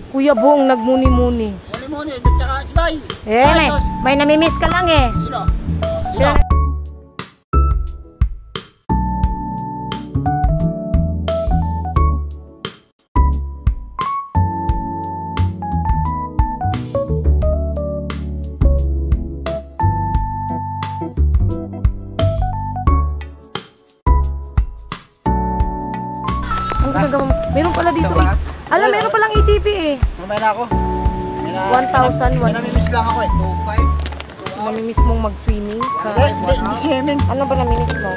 Kuya Bong, nagmuni-muni. Muni-muni, tsaka sibay. Eh, may namimiss ka lang eh. Sino? Sino? Ang ginagawa mo? Meron pala dito eh. Alam, meron palang ATP eh. Mamaya na ako. 1,000. Namimiss lang ako eh. Namimiss mong mag-swimming? Hindi swimming. Ano ba namimiss mo?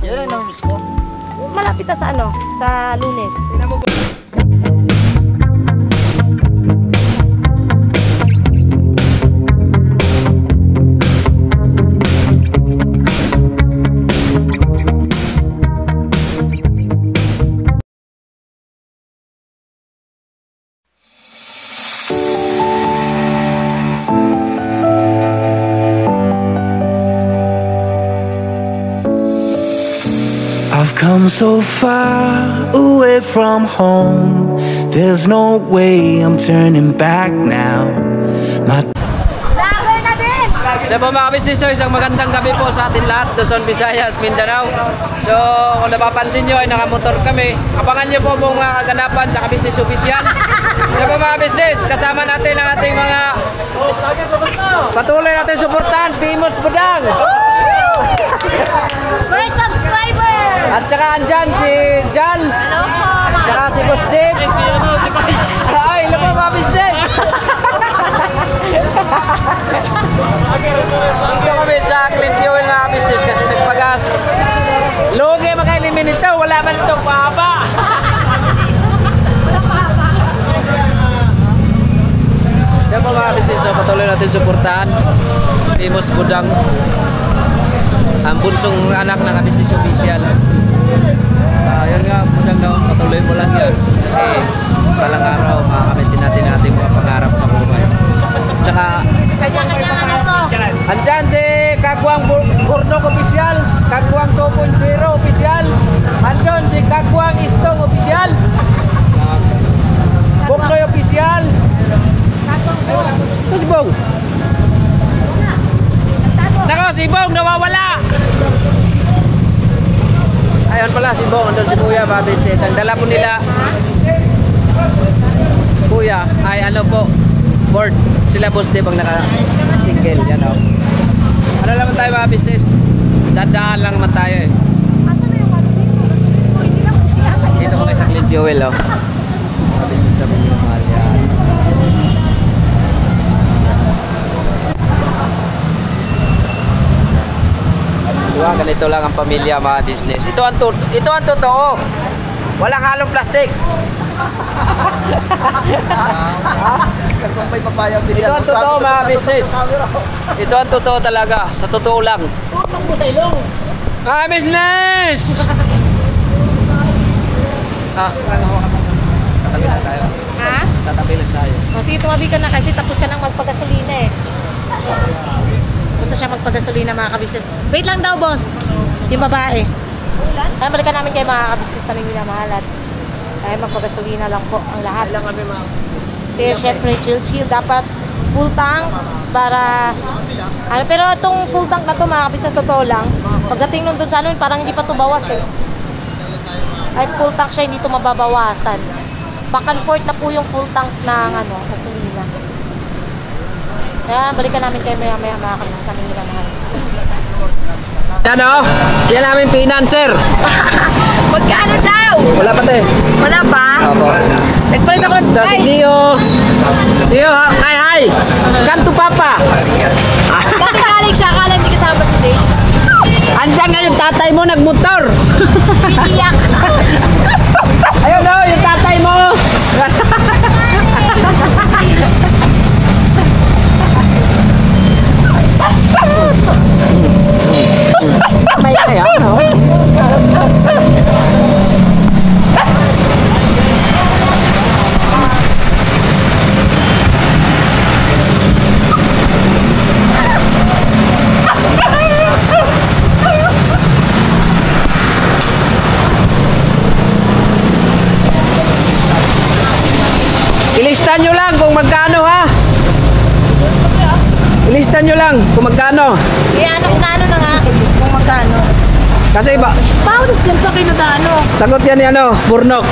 Yan ang namimiss ko. Malapit na sa ano? Sa Lunes. I've come so far away from home. There's no way I'm turning back now. So po mga business to, isang magandang gabi po sa atin lahat, Luzon, Visayas, Mindanao. So kung napapansin nyo ay nakamotor kami. Abangan nyo po mga kaganapan sa business official. So po mga business, kasama natin ang ating mga patuloy natin suportahan, Famous Budang. First subscriber! At saka andyan si Jan. Hello po! At saka si Boss Dave. Ay, hello po mga business. Dito kami sa Clean Fuel na business kasi nagpagas. Lugi maka-eliminate ito, wala man itong pahaba. Kaya po mga business, patuloy natin suportahan Famous Budang, ang bunsong anak ng business official. So yun nga, Budang daw, patuloy mo lang yan kasi balang araw makakamit din natin ating mga pangarap sa buhay. Tsaka Kanya-kanya ano to? andyan si Kagwang Burdok Official, Kagwang 2.0 Official, andun si Kagwang Istong Official, Buknoy Official. Ito si Bong. Nako, si Bong nawawala. Ayun pala si Bong, andun si Kuya mga business. Ang dala po nila Kuya ay ano po, board. Sila Boss Dave ang naka-single, yan o. Ano naman tayo mga business? Dadaan lang naman tayo eh. Asa na yung ano? Hindi lang ko nilihakan. Dito kami sa Clean Fuel o. Mga business namin yung mahal yan. Diba, ganito lang ang pamilya mga business. Ito ang totoo. Walang halong plastic. Kung may papaya Ito ang totoo mga business. Ito ang totoo talaga. Sa totoo lang. Mga business! Tatabi lang tayo. Ha? Tatabi lang tayo. O sige, tumabi ka na kasi tapos ka nang magpagasolina eh. Tapos na siya magpagasolina mga kabisnes. Wait lang daw, boss. Yung babae. Ay, balikan namin kayo mga kabisnes namin minamahal at ay magpagasolina lang po ang lahat. Lang kami mga Kasi syempre chill dapat full tank para ano, pero itong full tank na to mga kabisnes totoo lang. Pagdating nun dun sa ano, parang hindi pa to bawas eh. Kahit full tank siya, hindi to mababawasan. Back and forth na po yung full tank ng ano, gasolina. Kaya balikan namin kayo maya-maya mga kabisnes namin minamahal. Yan o, yan namin financer. Magkano daw? Wala pa te. Wala pa? Opo. Nagpalit ako ng So si Gio. Gio, hi. Come to Papa. Dati kaling siya, akala hindi kasama si Dave. Andyan nga yung tatay mo nagmotor. Iyak. Ayun o, yung tatay mo. May kaya, no? Ilista nyo lang kung magkano ha. Ilista nyo lang kung magkano. ano na nga. Kung magkano. Kasi ba, Paulis dyan ka kayo nagano. sagot yan ni ano, Burnok.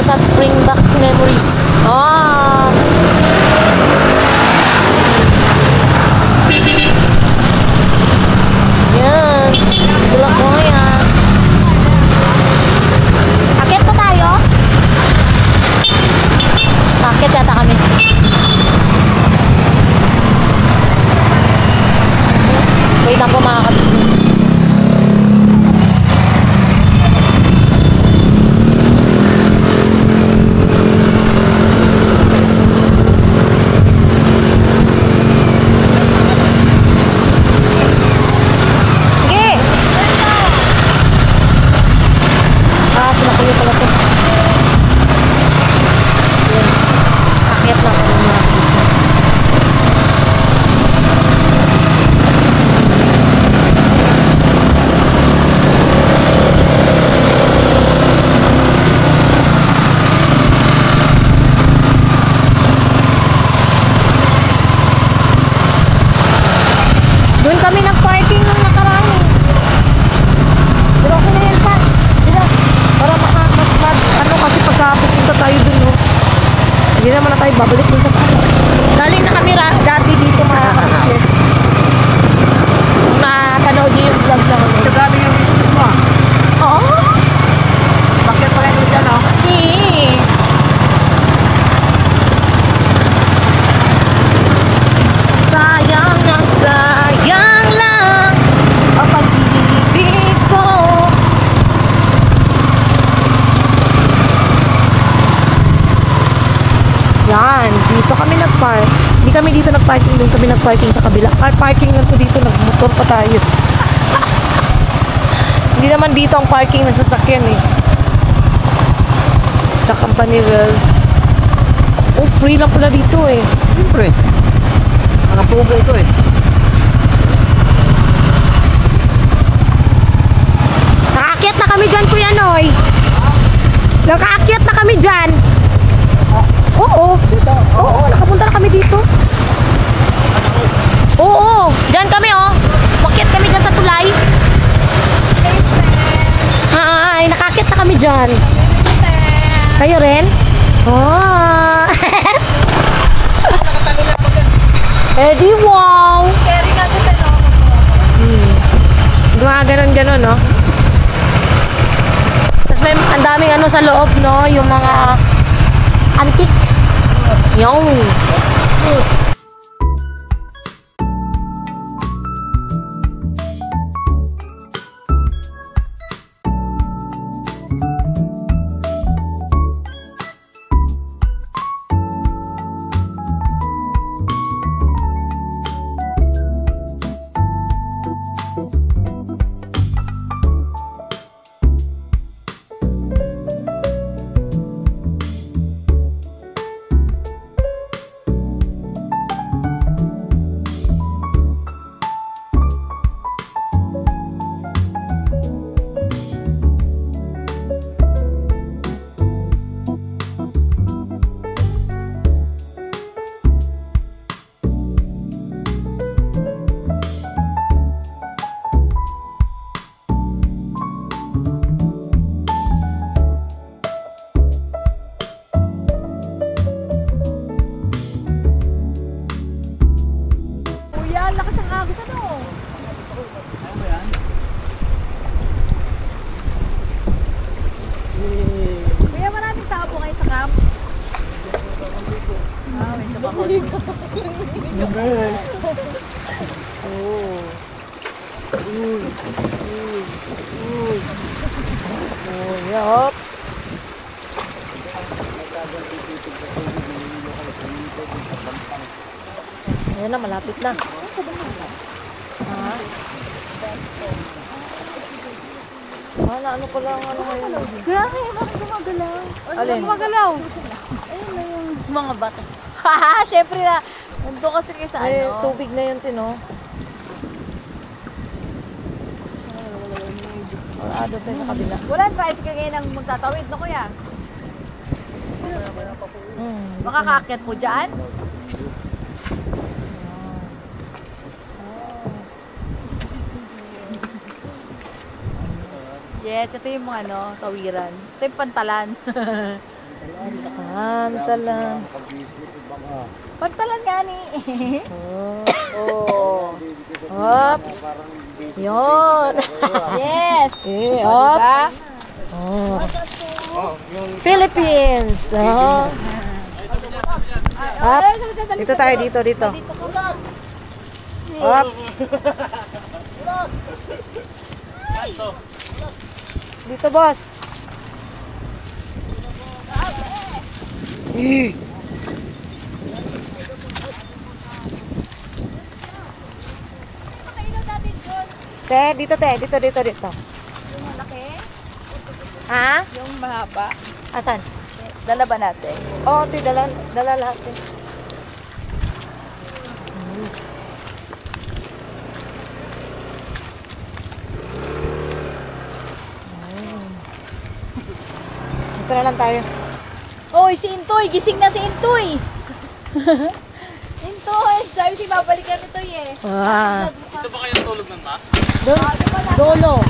Sa bring back memories. Oh. Yan. Dula ko yan. Akit pa tayo? Akit yata kami. Wait lang po mga ka-business. Doon kami nag-parking nung nakaraan eh. Pero okay na yan pa. Sila, para mas ano kasi pagkapunta tayo dun no. Hindi naman na tayo babalik dun sa pala. Galing na kami dati dito mga ka-business. Nakanood niyo yung vlog lang. Ito galing yung business mo. Oo. Bakit pa kayo dyan oh? Eh. Sayang na sayang lang ang pag-ibig ko. Yan, dito kami nag-park. Hindi kami dito nag-parking, doon kami nag-parking sa kabila. Parking lang to dito, nag-motor pa tayo. Hindi naman dito ang parking ng sasakyan eh. The company will. Oh, free lang pala dito eh. Siyempre. Nakapuga ito eh. Nakaakyat na kami dyan, Kuya Noy. Nakaakyat na kami dyan. Oo. Oo, nakapunta na kami dito. Oo, dyan kami oh. Makyat kami dyan sa tulay. Ay, nakaakyat na kami dyan. Kayo rin? Oh. Eddie, wow. Scary nga ito, no? Mga ganon-ganon, no? Tapos may ang daming ano sa loob, no? Yung mga antique. Yung. Oh. Uy. Oh, yops. Ayan na, malapit na. Ha? Ano ko lang, ano ngayon? Grabe, bakit gumagalaw? Alin? Gumagalaw. Ayun na yung mga bata. Haha, syempre na. Nandun kasi kayo sa Ay, ano. tubig na yun, Tino. Ado tayo sa kabila. Wala pa, kasi ngayon ang magtatawid na kuya. Makakakit po dyan? Yes, ito yung mga ano, tawiran. Ito yung pantalan. Pantalan. Pantalan nga ni. Oh. Oops. Yun. Yes. Eh, oops. Oh. Philippines. Oh. Oops. Dito tayo, dito. Oops. Dito, boss. Te, dito. Yung malaki, Ha? yung mahaba. Asan? Dala ba natin? Oo, oh, dala lahat. Eh. Dito na lang tayo. Oy, si Intoy! Gising na si Intoy! Intoy! Sabi si babalikan ni Toy eh. Dito ba kayo tulog ng ma? Dulo.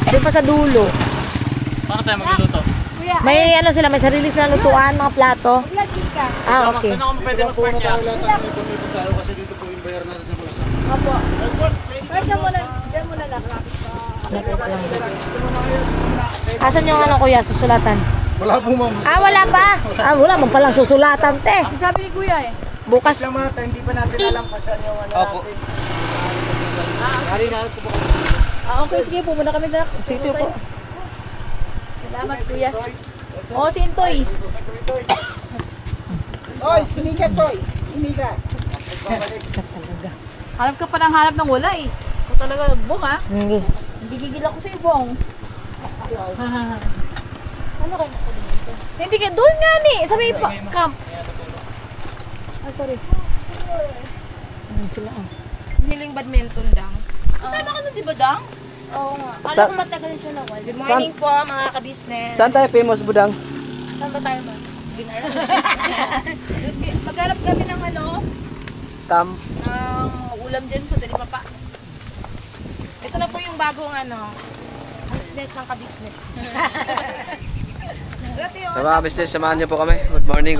Doon pa sa dulo. Paano tayo magluluto? Kuya, May ano sila, may sarili silang lutuan, mga plato. mag-login ka. Ah, okay. Saan ako pwede mag-park yan? Opo. Pero dyan muna lang. Asan yung ano kuya, susulatan? Wala po ma'am. Ah, wala pa. Ah, wala mo palang susulatan, te. Sabi ni Kuya eh. Bukas. Hindi pa natin alam kung saan yung ano Opo. natin. Ah, okay, sige, pumunta kami na. Sige po. Salamat, Kuya. Oo, si Intoy. Oy, sinigat Toy. Sinigat. Hanap ka pa ng hanap ng wala eh. Kung talaga nagbong ah. Hindi. Hindi gigil ako sa ibong. Ano kayo? Hindi ka doon nga ni. Sabi pa. Camp. Ah, sorry. Ayun sila. Oh. Hiling badminton dang. Kasama ka nun, di ba dang? Oo nga. Alam ko matagal siya na wala. Good morning po mga ka-business. Saan tayo famous, Budang? Saan ba tayo ma? Maghanap kami ng ano, Tam. ng ulam dyan sa Dalipapa. Ito na po yung bagong ano, business ng ka-business. Sa mga business, samahan niyo po kami. Good morning.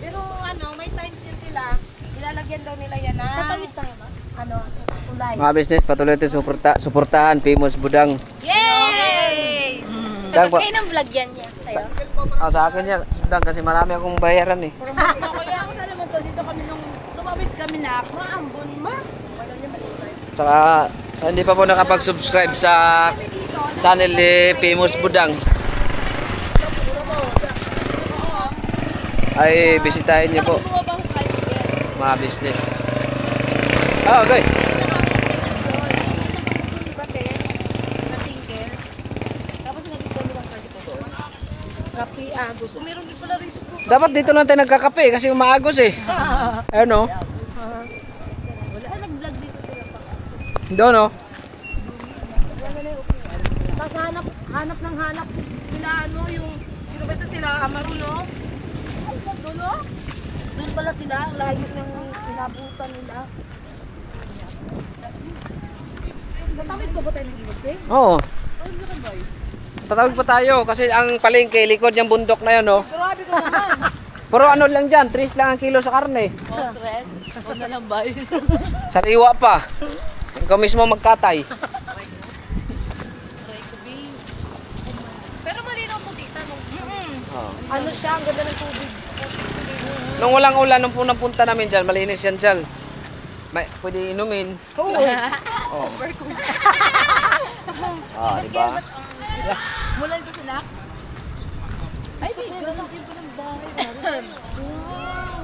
Pero ano, may times yun sila. Ilalagyan daw nila yan na Tatawid tayo ba? ano, tulay. Mga business, patuloy natin suportahan. Famous Budang. Yay! Budang po. Kayo ng vlog yan niya sa'yo? Sa akin yan. Budang kasi marami akong bayaran eh. Kaya ako sana mo dito kami nung tumawid kami na maambon ma. Tsaka sa hindi pa po nakapag-subscribe sa channel ni Famous Budang, ay bisitahin niyo po mga business. Ah, okay. Kapi Agos. Meron din pala rin. Dapat dito lang tayo nagkakape kasi umaagos eh. Ayun o. Nag-vlog dito sila pa. Doon o. Tapos hanap sila ano, yung basta sila Amaruno. Dulo? Doon pala sila, ang layo ng pinabutan nila. Natawid ko ba tayo ng ilog eh? Oo. Tatawag pa tayo kasi ang palengke, likod yung bundok na yan o. Grabe ka naman. Pero ano lang dyan, 3 lang ang kilo sa karne. Tres? Huwag na lang ba? Sariwa pa. Ikaw mismo magkatay. Pero malinaw po tita nung Oh. Ano siya, ang ganda ng tubig. Nung walang ulan, nung punta namin dyan, malinis yan dyan. Pwede inumin. Oo. Oh. Ah, diba? Mula dito sila. Ay, di. Ganun din pa ng bahay. Wow.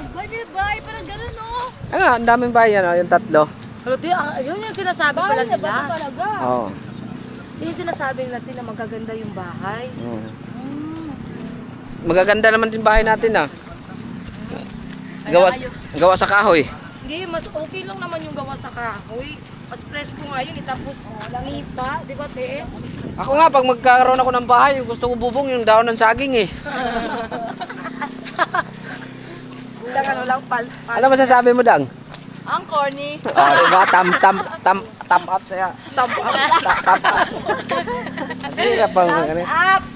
Bahay, parang ganun, no? Ay nga, ang daming bayan, yung tatlo. Pero yun yung sinasabi pala Bahay na ba ito nila. talaga? Oo. Yun yung sinasabi natin na magaganda yung bahay. Magaganda naman din bahay natin ah. Gawa sa kahoy. Hindi, mas okay lang naman yung gawa sa kahoy. Mas presko nga yun, tapos langipa, di ba te? Ako nga, pag magkaroon ako ng bahay, gusto ko bubong yung daon ng saging eh. Bilang ano lang, Ano masasabi mo, Dang? Ang corny. Oh, diba? Thumb up saya. Top up. Thumb up. Sige pa Thumbs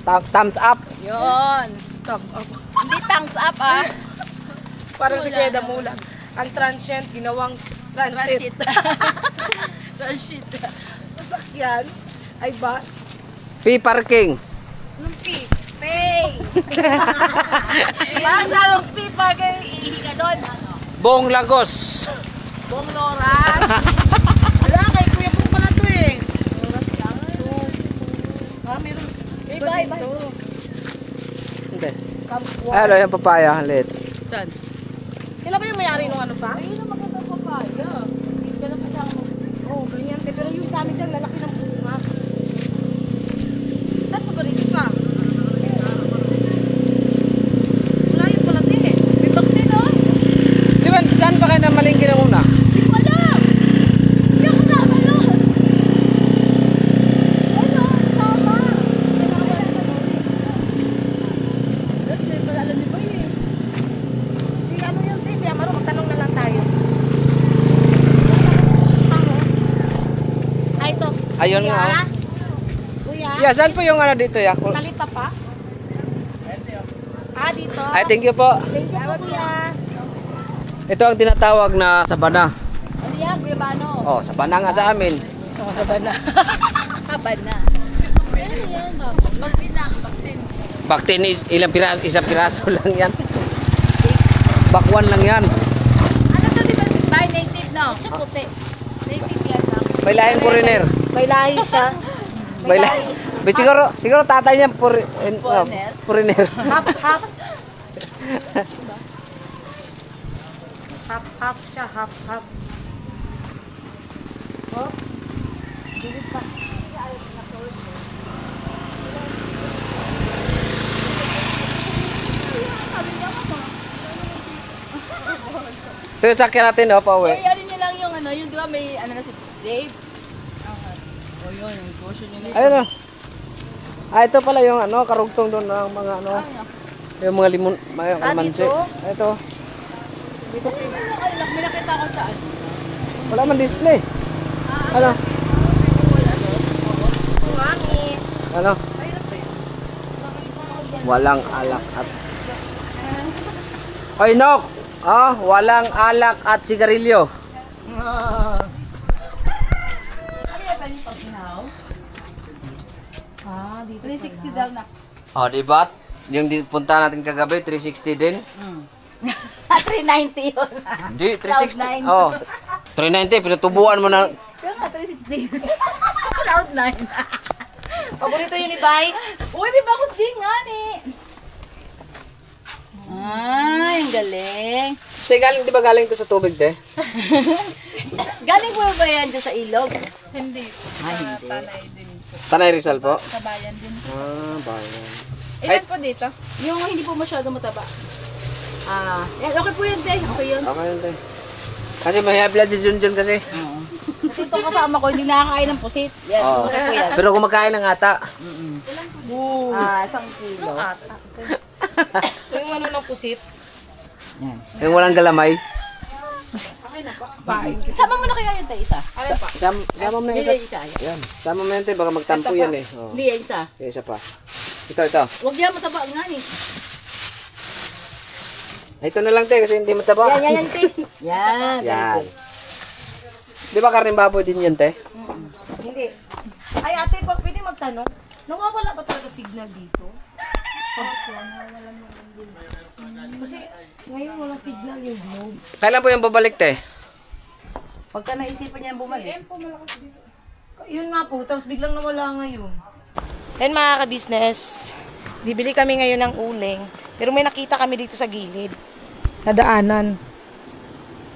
up. Thumbs up. Yun. Top up. Hindi thumbs up, ah. Parang si Kuya Damulag. Ang transient, ginawang transit. Transit. Sasakyan ay bus. P-parking. Anong P? Pay. Parang sa anong P, parang ihi ka doon. Bong Lagos. Bong Loras. Wala, kay Kuya po pala to eh. Loras lang. Ha, meron. Bye. Hindi. Ano yung papaya, halit. Saan? Sila ba yung mayari nung ano pa? Ayun ang magandang papaya. Ganun pa lang. Oo, ganyan. Pero yung sa amin lang, lalaki ng bunga. Saan pa ba rin ka? Wala yun pala din eh. May bakti doon. Di ba, saan pa kayo na malingki na muna? Hindi ko alam. Hindi ako tama nun. Ano? Tama. Hindi pala alam ni Boy eh. Si ano yun, si Amaro, magtanong na lang tayo. Ay, ito. Ayun Kuya? nga, oh. Kuya? Yeah, saan po yung ano dito? Ya? Talita pa? Ah, dito? Ay, thank you po. Thank you po, kuya. Ito ang tinatawag na sabana. Ano yan? Kuya Bano? Oh, sabana nga sa amin. Habad na. Ano yan? Baktin. Baktin is ilang piraso, isang piraso lang yan. Bakwan lang yan. Ano to, di ba? By native, no? Sa puti. Native yan lang. May lahing foreigner. May lahi siya. May lahi. Siguro tatay niya Foreigner? foreigner. Half. Half siya, half. Oh. Dili pa. Ito yung sakyan natin, oh, pauwi. Ay, ano niya lang yung ano, yung di ba may ano na si Dave? O yun, yung negosyo niya na yun. Ayun, oh. Ah, ito pala yung ano, karugtong doon ng mga ano. Yung mga limon, mga kalamansi. dito? Ito. May nakita ko saan. Wala man display. Ano? Mami. Ano? Walang alak at... Oy, Nok! Ah, walang alak at sigarilyo. Ano yan ba yung pag-inaw? Ah, dito. 360 daw na. Oh, diba? Yung punta natin kagabi, 360 din. 390 yun. Hindi, 360. Cloud9. Oh, 390, pinutubuan mo na. Kaya nga, 360. Cloud9. Paborito yun ni Bay. Uy, may bagus din nga ni. Ay, ang galing. Te, galing, di ba galing to sa tubig, te? Galing po ba yan dyan sa ilog? Hindi. Ay, hindi. Tanay din po. Tanay Rizal po? Sa bayan din. Ah, bayan. Ilan po dito? Yung hindi po masyado mataba. Ah, yan, okay po yun, Day. Okay yun. Okay yun, te. Kasi may high blood si Junjun kasi. Kasi itong kasama ko, hindi nakakain ng pusit. Yan, Oh. okay po yan. Pero kumakain ng ata. Ah, 1 kilo. Yung ano ng pusit. Yung walang galamay. Sama mo na kaya yun, Day, isa? Sama mo na Hindi, isa. isa. Yan. Sama mo yan, te. Baka magtampo yan eh. Oh. Hindi, isa. Okay, isa pa. Ito. Huwag yan mataba nga ni. Ito na lang, te, kasi hindi mataba. Yan, Tay. Yan. Yan. Di ba karning baboy din yan, te? Hindi. Ay ate, pag pwede magtanong, nawawala ba talaga signal dito? Kasi ngayon walang signal yung globe. Kailan po yung babalik, te? Pagka naisipan niya bumalik. Yun nga po, tapos biglang nawala ngayon. Then mga ka-business, bibili kami ngayon ng uling. Pero may nakita kami dito sa gilid. Nadaanan.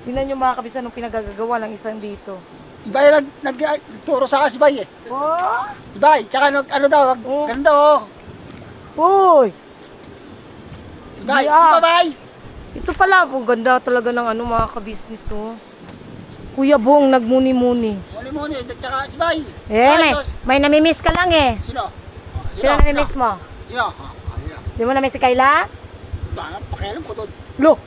Tingnan nyo mga ka-business nung pinagagagawa ng isang dito. Ibay nagturo sa akin si Bay eh. Oh! Ibay, tsaka ano daw, ganun daw oh. Uy! Ibay, Yeah. di ba Bay? Ito pala po, ganda talaga ng ano mga ka-business oh. Kuya Bong, nagmuni-muni. Muni, tsaka si Bay. May namimiss ka lang eh. Sino? Sino namimiss mo? Sino? Di mo namimiss si Kayla? Pakialam ko doon. Lo!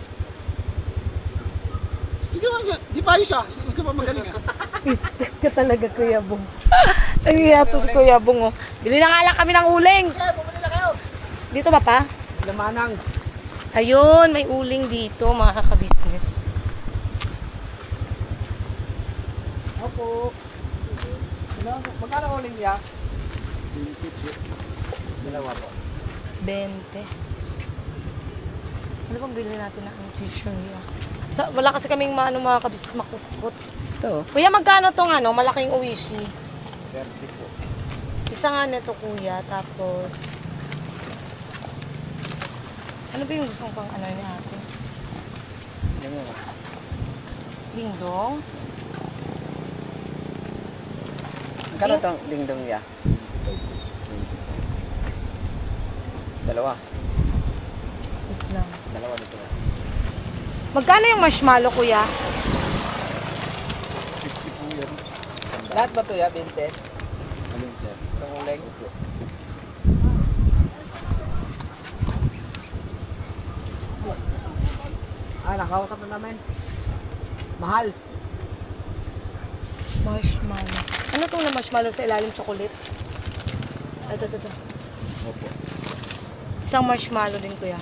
Di ba yun siya? Hindi pa magaling ah. Respect ka talaga, Kuya Bong. Nangiyato si Kuya Bong, oh. Bili na nga lang kami ng uling. Okay, bumili na kayo. Dito ba pa? Lamanang. Ayun, may uling dito, mga ka-business. Opo. Magkano uling niya? Dalawa po. 20. Ano bang bilhin natin na ang t-shirt niya? Wala kasi kaming mga ka-business makukot. Ito. Kuya, magkano tong malaking uwishi? 30 po. Isa nga nito, kuya. Tapos, ano ba yung gusto pang ni ate? Dingdong? Magkano itong dingdong niya? Dalawa. Wait lang. Dalawa dito. Magkano yung marshmallow, kuya? 50 po yun. Lahat ba ito ya? 20? Alin sir? Itong uling? Nakausap na namin. Mahal. Marshmallow. Ano itong na marshmallow sa ilalim chocolate? Ito. Opo. Isang marshmallow din, kuya.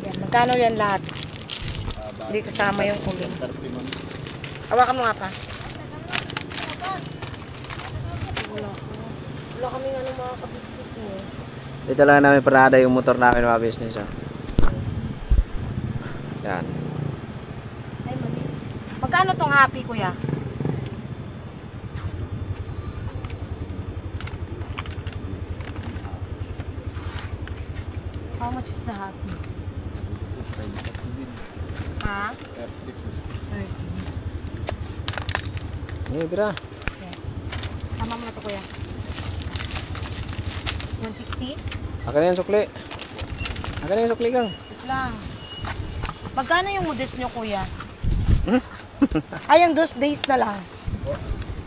Yan, magkano yan lahat? Hindi kasama yung uling. 30 man. Hawakan mo nga pa. Wala kaming mga ka-business eh. Dito lang namin parada yung motor namin mga business. Yan. Ay, mali. Magkano tong happy, kuya? How much is the happy? Ha? 30 po. 30. Ini bira. Okay. Tama mo na to, kuya. 160? Akan na yung sukli. Akan na yung sukli kang. Wait lang. Magkano yung modest nyo, kuya? Ay, yung those days na lang.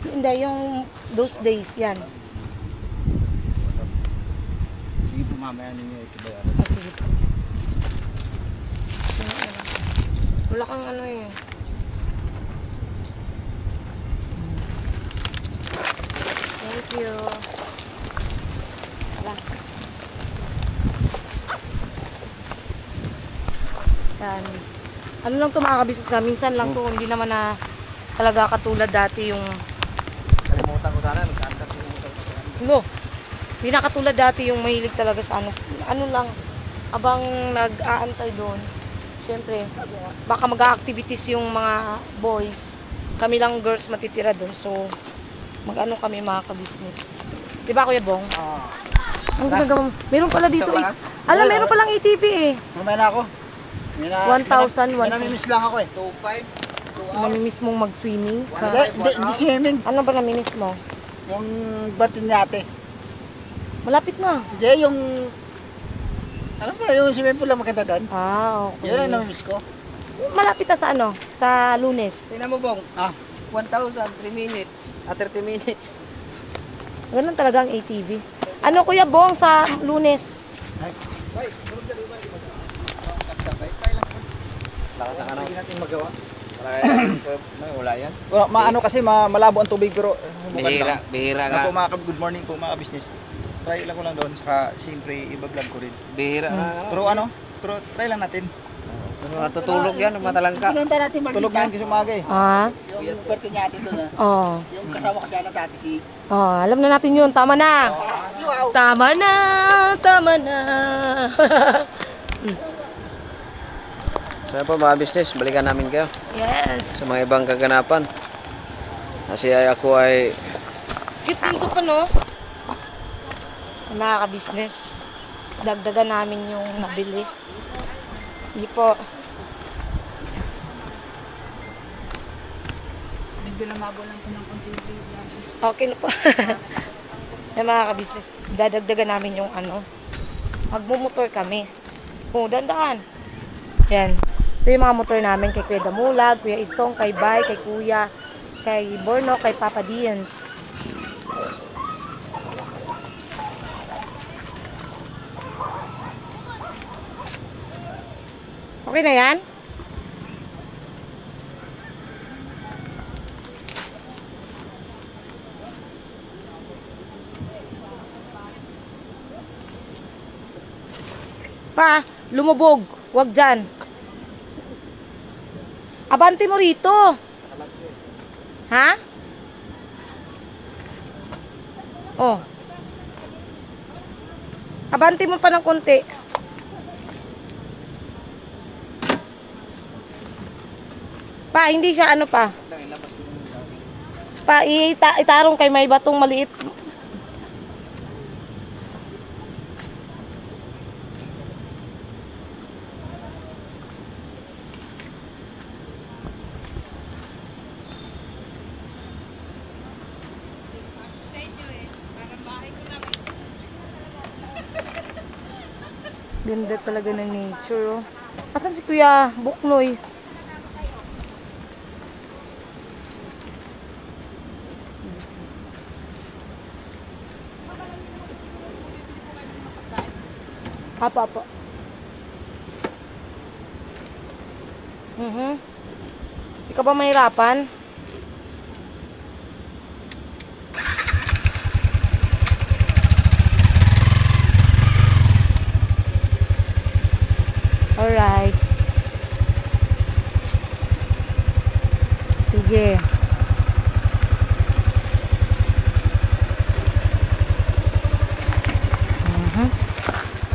Hindi, yung those days, yan. Sige po mamaya ninyo ito ba yan? Ah, sige po. Wala kang eh. Thank you. Wala. Yan. Ano lang ito mga kabisnes na, minsan lang to, hindi naman na talaga katulad dati yung Kalimutan ko sana. Nagkanta ko yung motor ko. no. Hindi na katulad dati yung mahilig talaga sa ano lang, abang nag-aantay doon. Siyempre, baka mag-activities yung mga boys. Kami lang girls matitira doon. So, mag-ano kami mga ka-business. Di ba, Kuya Bong? Ang ginagawa mo. Meron pala dito. Ito ba? Alam, meron palang ATV eh. Mamaya na ako. 1,000, May namimiss lang ako eh. 2.5. Namimiss mong mag-swimming. Hindi swimming. Ano ba namimiss mo? Yung batin niya ate. Malapit na. Hindi, yung... Alam mo na, yung swimming pool lang maganda doon. Ah, okay. Yun ang namimiss ko. Malapit na sa ano? Sa Lunes. Tingnan mo bong. Ah. 1,000, 3 minutes. 30 minutes. Ganun talaga ang ATV. Ano, Kuya Bong, sa Lunes? Lakas ang ano. Hindi natin magawa. Wala yan. Maano kasi malabo ang tubig pero Bihira, bihira Ako nga. good morning po mga business. Try lang ko lang doon saka siyempre i-vlog ko rin. Bihira na. Pero try lang natin. Natutulog yan, matalangka. Pinunta natin tulog yan kasi umaga eh. Ah, Yung birthday niya atin doon, Oh. yung kasama ko siya na dati si... Oh, alam na natin yun. Tama na. Tama na. Tama na. So po mga business, balikan namin kayo Yes. sa mga ibang kaganapan. Kasi ako ay Cute dito pa, no? Mga ka-business, dagdagan namin yung nabili. Hindi po. Medyo lumabo lang po ng konti. Okay na po. Yung mga ka-business, dadagdagan namin yung ano. Magmumotor kami. Oh, dandaan. Yan. Ito yung mga motor namin kay Kuya Damulag, Kuya Istong, kay Bay, kay Kuya, kay Borno, kay Papa Dians. Okay na yan? Pa, lumubog. Wag dyan. Abante mo rito. Ha? Oh. Abante mo pa ng konti. Pa, hindi siya ano pa. Pa, itarong kay may batong maliit. Ganda talaga ng nature, oh. Asan si Kuya Buknoy? Apa. Di ka ba mahirapan? Alright. Sige.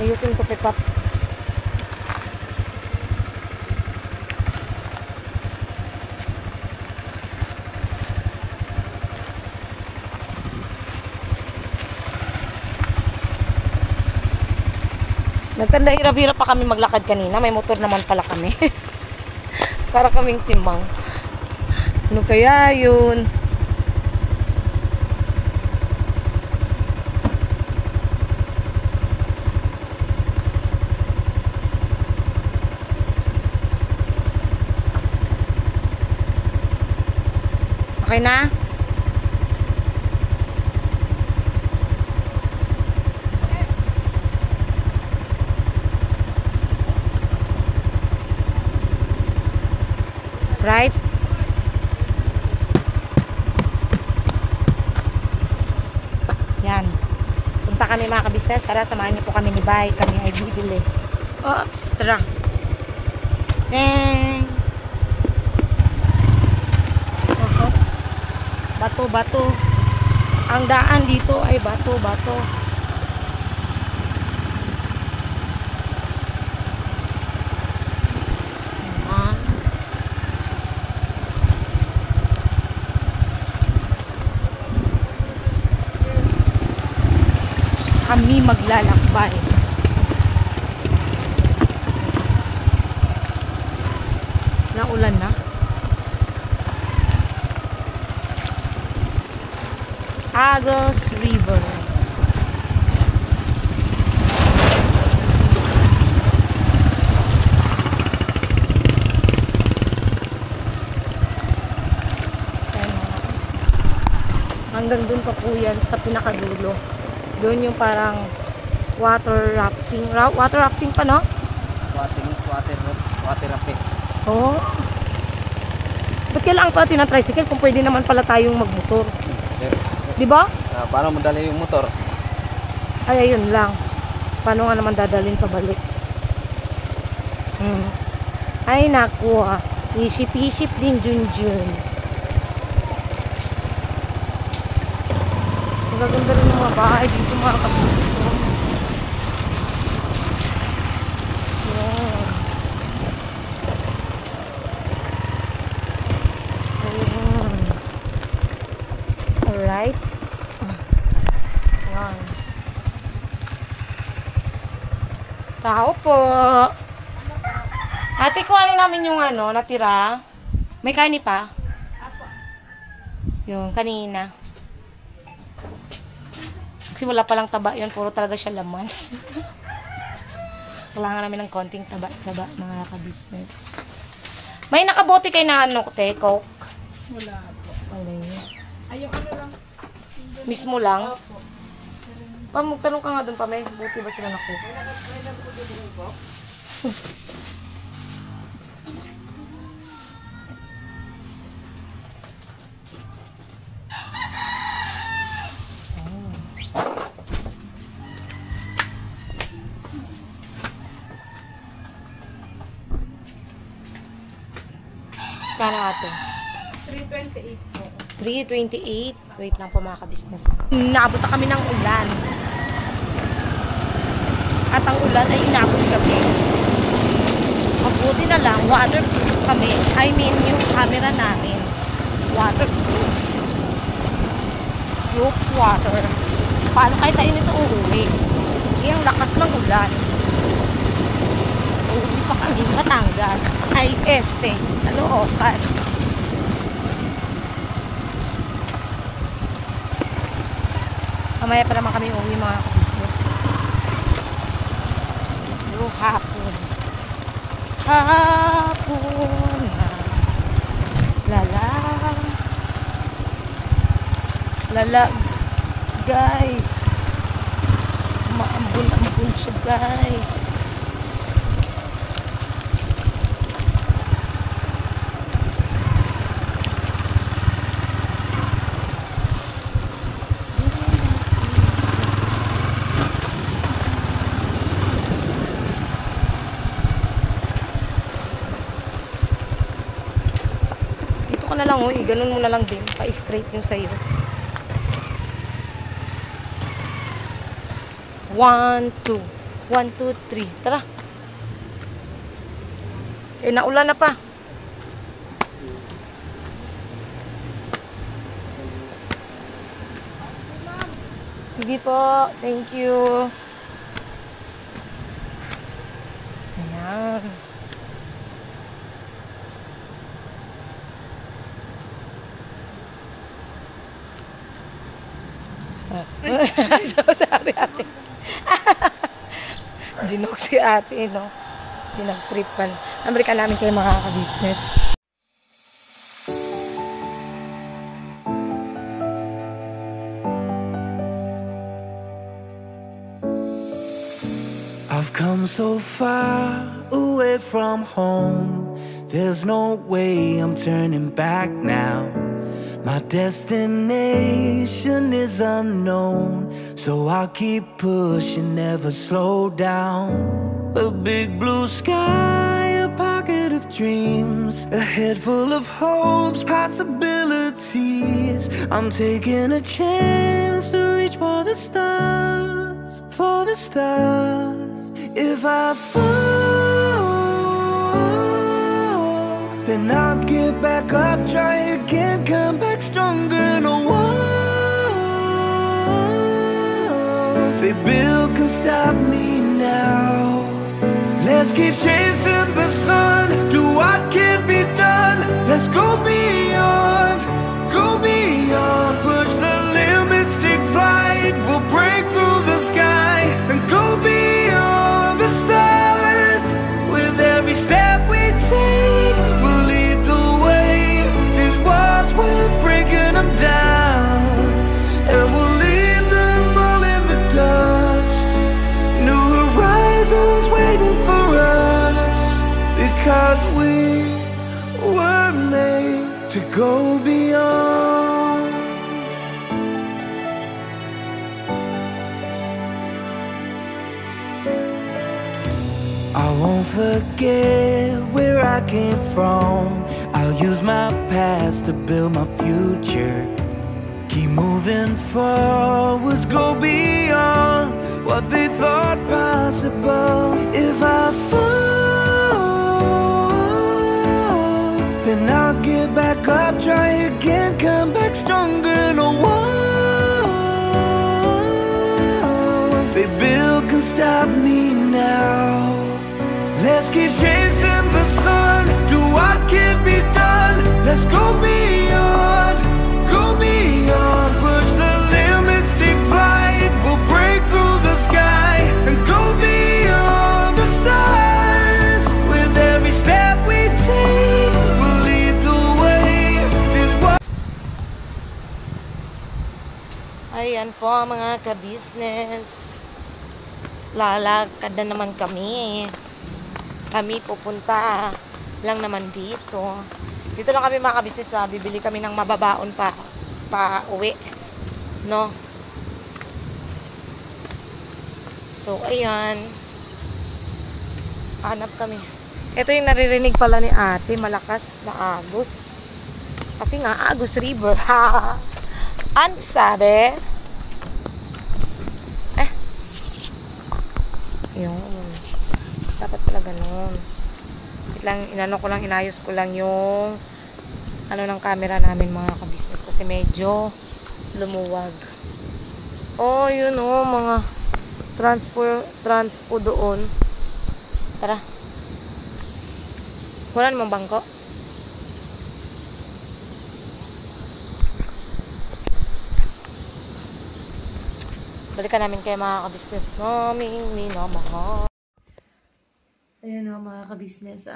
Ayusin ko kay Pops. Nagtanda hirap-hirap pa kami maglakad kanina. May motor naman pala kami. Para kaming timang. Ano kaya yun? Okay na? Right? Yan. Punta kami mga ka-business. Tara, samahan niyo po kami ni Bay. Kami ay bibili. Oops, tara. Bato. Ang daan dito ay bato. Kami maglalakbay. Naulan na. Agos River. Hanggang dun pa po yan sa pinakadulo. Doon yung parang water rafting. Water rafting pa, no? water rafting. Oo. Ba't kailangan pala tinatricycle kung pwede naman pala tayong magmotor? Di ba? Paano madali yung motor? Ay, ayun lang. Paano nga naman dadalhin pabalik? Ay, naku. Isip din, Junjun. gaganda rin ng mga bahay dito mga kabisnes. Yan. Ayan. Alright. Yan. Tao po. Ate, kuhanin namin yung natira. May karni pa? Yung kanina. Kasi wala palang taba yun. Puro talaga siya laman. Kailangan namin ng konting taba-taba, mga ka-business. May nakabote kayo na te, Coke? Wala po. Wala yun. Ay, yung ano lang. Mismo lang? Magtanong ka nga dun pa, may buti ba sila na Coke? Kano ate? 328 po. 328. Wait lang po mga ka-business. Naabot na kami ng ulan. At ang ulan ay inabot kami. Mabuti na lang, waterproof kami. I mean, yung camera namin. Waterproof. Proof water. Paano kahit tayo nito uuwi? Yung lakas ng ulan. Uuwi pa kami Batangas. Ay, Caloocan. Mamaya pa naman kami uuwi mga business. So, hapon. Hapon na. Lala. Guys. Maambun siya guys. Na lang ganun mo na lang din pa-straight yung sa'yo. 1, 2 1, 2, 3 tara naulan na pa. Sige po, thank you. Ayan. Si ate. Ginok si ate, no? Pinag-tripan. Amerika namin kayo mga ka-business. I've come so far away from home. There's no way I'm turning back now. My destination is unknown, so I'll keep pushing, never slow down. A big blue sky, a pocket of dreams, a head full of hopes, possibilities. I'm taking a chance to reach for the stars, for the stars. If I fall, then I'll get back up, try again, come back stronger. No walls they build can stop me now. Let's keep chasing the sun, do what can be done. Let's go beyond, push the limits, take flight. We'll break through the sky and go beyond the stars. With every step we take, we'll lead the way. These walls, we're breaking them down, and we'll leave them all in the dust. New horizons waiting for us, because we were made to go beyond. I won't forget where I came from. I'll use my past to build my future. Keep moving forwards, go beyond what they thought possible. If I fall, then I'll get back up, try again, come back stronger. No one they build can stop me now. Let's keep chasing the sun, do what can be done. Let's go beyond, push the limits, take flight. We'll break through the sky and go beyond the stars. With every step we take, we'll lead the way. Ayan po mga ka-business. Lalakad na naman kami. Kami pupunta lang naman dito. Dito lang kami mga ka-business. Bibili kami ng mababaon pa uwi. No? So, ayan. Hanap kami. Ito yung naririnig pala ni ate. Malakas na agos. Kasi nga, Agos River. Ang sabi. Yun. Dapat pala ganun. Wait lang, inayos ko lang yung ng camera namin mga ka-business kasi medyo lumuwag. Oh, yun oh, mga transpo doon. Tara. Wala namang bangko. Balikan namin kayo mga ka-business naming minamahal. Ayun o mga ka-business,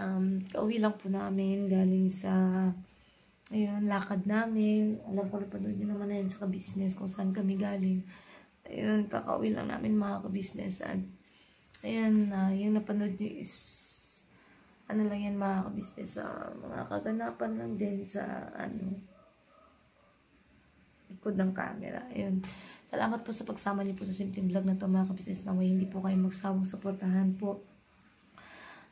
kauwi lang po namin galing sa lakad namin. Alam ko napanood nyo naman na yun sa ka-business kung saan kami galing. Ayun, kakauwi lang namin mga ka-business. At ayun, yung napanood nyo is lang yan mga ka-business, mga kaganapan lang din sa likod ng camera. Ayun. Salamat po sa pagsama niyo po sa simpleng vlog na to mga ka-business. Naway hindi po kayo magsawang suportahan po.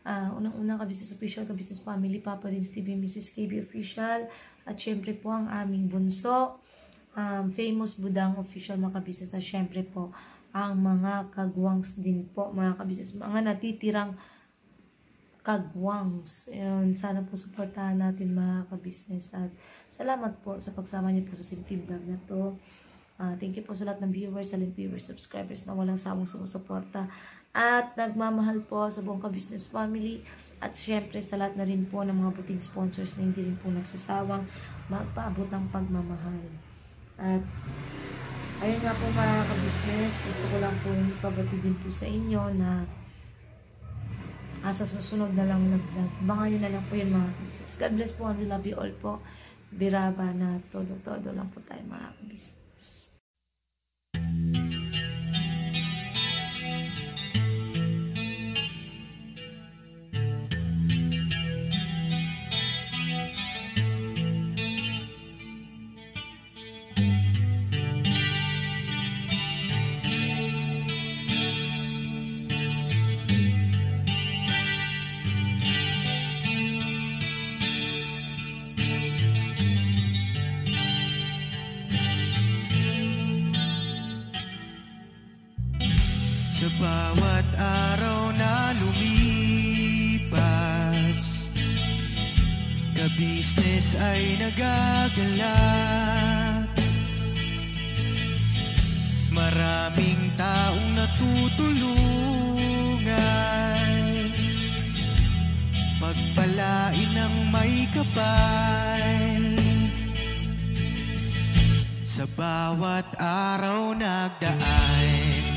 Unang-unang ka-business official, ka-business family, Papa Rins TV, Mrs. KB official, at syempre po ang aming bunso, famous Budang official mga ka-business, at syempre po ang mga kagwangs din po mga ka-business, mga natitirang kagwangs. Ayun, sana po suportahan natin mga ka-business, at salamat po sa pagsama niyo po sa simpleng vlog na to. Thank you po sa lahat ng viewers, silent viewers, subscribers na walang sawang sumusuporta at nagmamahal po sa buong ka-business family, at syempre sa lahat na rin po ng mga buting sponsors na hindi rin po nagsasawang magpaabot ng pagmamahal. At ayun nga po mga ka-business, gusto ko lang po ipabati din po sa inyo na sa susunod na lang nag-vlog. Baka yun na lang po yun mga ka-business. God bless po and we love you all po. Biraba na todo lang po tayo mga ka-business. Sa bawat araw na lumipas, ka-business ay nagagalak. Maraming taong natutulungan, pagpalain ng may kapal. Sa bawat araw nagdaan,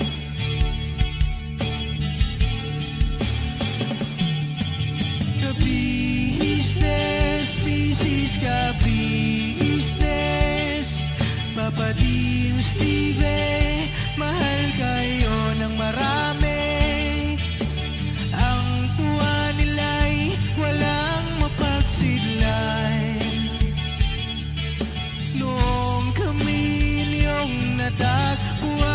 ka-business, Papa Dio, Steve, mahal kayo ng marami. Ang tuwa nila'y walang mapagsidlan. Noong kami niyong natagpuan,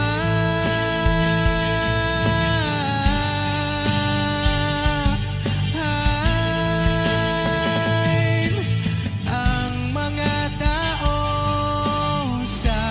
ang mga tao sa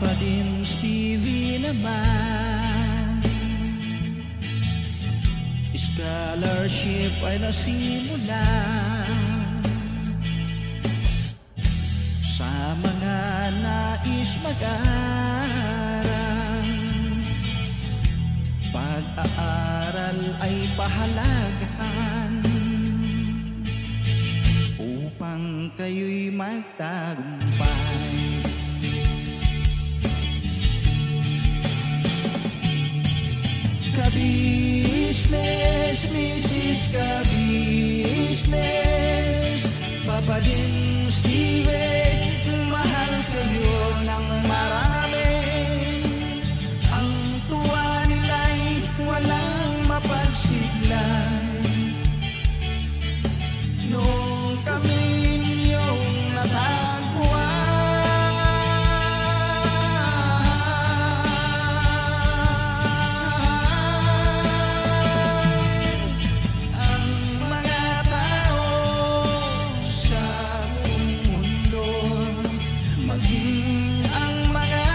Papa din Stevie naman, scholarship ay nasimulan sa mga nais mag-aral. Pag-aaral ay pahalagahan upang kayo'y magtagumpay. Ka-business, Mrs. Ka-business, Papa din Steve, mahal kayo ng marami. Ang tuwa nila'y walang mapagsiglay. Nung kami ninyong natagpuan, ang mga tao sa buong mundo, maging ang mga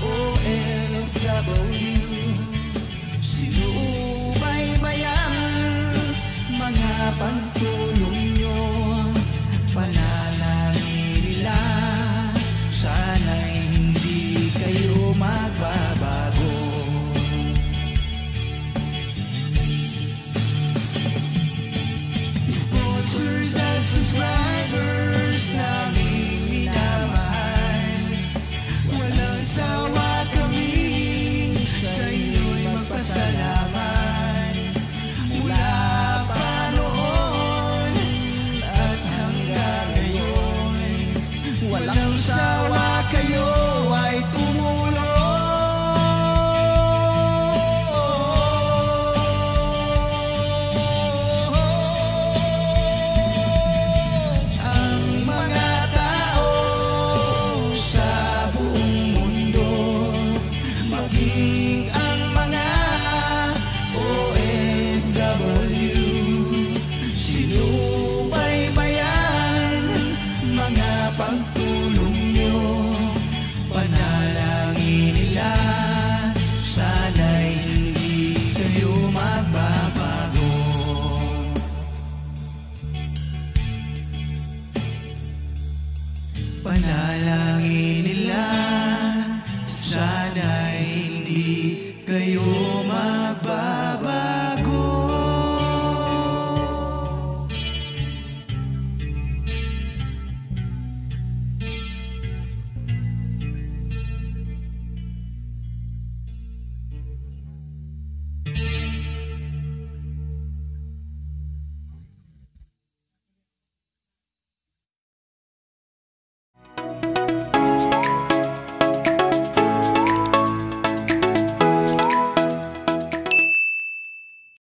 OFW, sinubaybayan mga pagtulong nyo. Panalangin nila, sana'y hindi kayo magbabago. Sponsors at subscribers naming minamahal, walang sawa kami sa inyo'y magpasalamat. Mula pa noon at hanggang ngayon, walang sawa kayo ay tumulong. Ang mga tao sa buong mundo, maging ang mga OFW, sinubaybayan mga pagtulong nyo. Panalangin nila, sana'y hindi kayo magbabago. Panalangin nila, sana'y hindi kayo